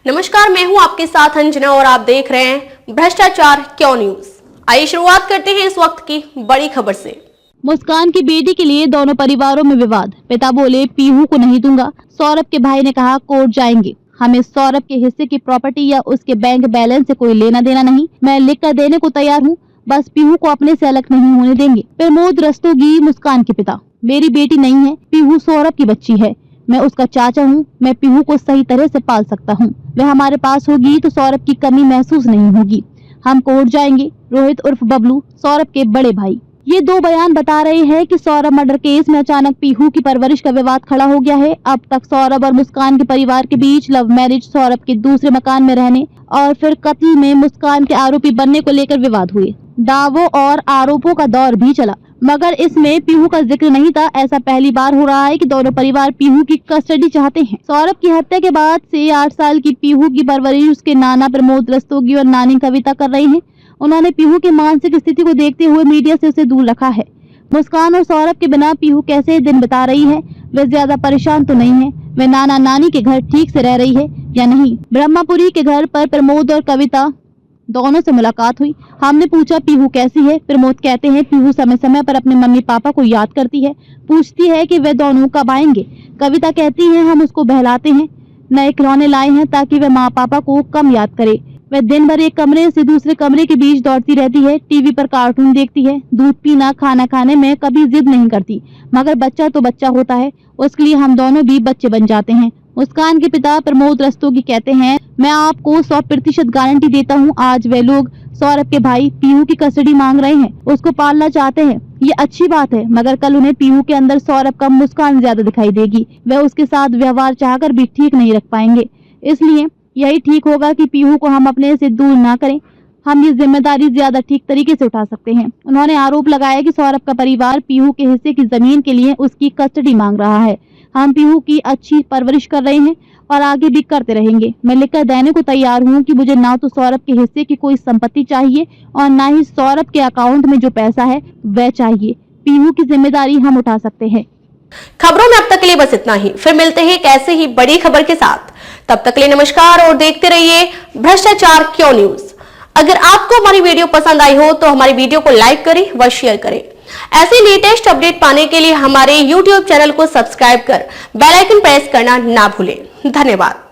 नमस्कार, मैं हूं आपके साथ अंजना और आप देख रहे हैं भ्रष्टाचार क्यों न्यूज। आइए शुरुआत करते हैं इस वक्त की बड़ी खबर से। मुस्कान की बेटी के लिए दोनों परिवारों में विवाद। पिता बोले पीहू को नहीं दूंगा। सौरभ के भाई ने कहा कोर्ट जाएंगे। हमें सौरभ के हिस्से की प्रॉपर्टी या उसके बैंक बैलेंस से कोई लेना देना नहीं। मैं लिख कर देने को तैयार हूँ, बस पीहू को अपने से अलग नहीं होने देंगे। प्रमोद रस्तोगी मुस्कान के पिता। मेरी बेटी नहीं है, पीहू सौरभ की बच्ची है। मैं उसका चाचा हूँ। मैं पीहू को सही तरह से पाल सकता हूँ। वह हमारे पास होगी तो सौरभ की कमी महसूस नहीं होगी। हम कोर्ट जाएंगे। रोहित उर्फ बबलू, सौरभ के बड़े भाई। ये दो बयान बता रहे हैं कि सौरभ मर्डर केस में अचानक पीहू की परवरिश का विवाद खड़ा हो गया है। अब तक सौरभ और मुस्कान के परिवार के बीच लव मैरिज, सौरभ के दूसरे मकान में रहने और फिर कत्ल में मुस्कान के आरोपी बनने को लेकर विवाद हुए। दावों और आरोपों का दौर भी चला, मगर इसमें पीहू का जिक्र नहीं था। ऐसा पहली बार हो रहा है कि दोनों परिवार पीहू की कस्टडी चाहते हैं। सौरभ की हत्या के बाद से 8 साल की पीहू की परवरिश उसके नाना प्रमोद रस्तोगी और नानी कविता कर रहे हैं। उन्होंने पीहू की मानसिक स्थिति को देखते हुए मीडिया से उसे दूर रखा है। मुस्कान और सौरभ के बिना पीहू कैसे दिन बिता रही है? वे ज्यादा परेशान तो नहीं है? वे नाना नानी के घर ठीक से रह रही है या नहीं? ब्रह्मपुरी के घर पर प्रमोद और कविता दोनों से मुलाकात हुई। हमने पूछा पीहू कैसी है? प्रमोद कहते हैं पीहू समय समय पर अपने मम्मी पापा को याद करती है, पूछती है कि वे दोनों कब आएंगे। कविता कहती है हम उसको बहलाते हैं, नए खिलौने लाए हैं ताकि वह माँ पापा को कम याद करे। वह दिन भर एक कमरे से दूसरे कमरे के बीच दौड़ती रहती है, टीवी पर कार्टून देखती है, दूध पीना, खाना खाने में कभी जिद नहीं करती। मगर बच्चा तो बच्चा होता है, उसके लिए हम दोनों भी बच्चे बन जाते हैं। मुस्कान के पिता प्रमोद रस्तोगी कहते हैं मैं आपको 100% गारंटी देता हूँ, आज वे लोग सौरभ के भाई पीहू की कस्टडी मांग रहे हैं, उसको पालना चाहते हैं। ये अच्छी बात है, मगर कल उन्हें पीहू के अंदर सौरभ का मुस्कान ज्यादा दिखाई देगी। वह उसके साथ व्यवहार चाहकर भी ठीक नहीं रख पाएंगे। इसलिए यही ठीक होगा कि पीहू को हम अपने से दूर ना करें। हम ये जिम्मेदारी ज्यादा ठीक तरीके से उठा सकते हैं। उन्होंने आरोप लगाया कि सौरभ का परिवार पीहू के हिस्से की जमीन के लिए उसकी कस्टडी मांग रहा है। हम पीहू की अच्छी परवरिश कर रहे हैं और आगे भी करते रहेंगे। मैं लिखकर देने को तैयार हूँ कि मुझे ना तो सौरभ के हिस्से की कोई संपत्ति चाहिए और ना ही सौरभ के अकाउंट में जो पैसा है वह चाहिए। पीहू की जिम्मेदारी हम उठा सकते हैं। खबरों में अब तक के लिए बस इतना ही। फिर मिलते हैं एक ऐसे ही बड़ी खबर के साथ। तब तक के लिए नमस्कार और देखते रहिए भ्रष्टाचार क्यों न्यूज। अगर आपको हमारी वीडियो पसंद आई हो तो हमारी वीडियो को लाइक करें व शेयर करें। ऐसे लेटेस्ट अपडेट पाने के लिए हमारे YouTube चैनल को सब्सक्राइब कर बेल आइकन प्रेस करना ना भूलें। धन्यवाद।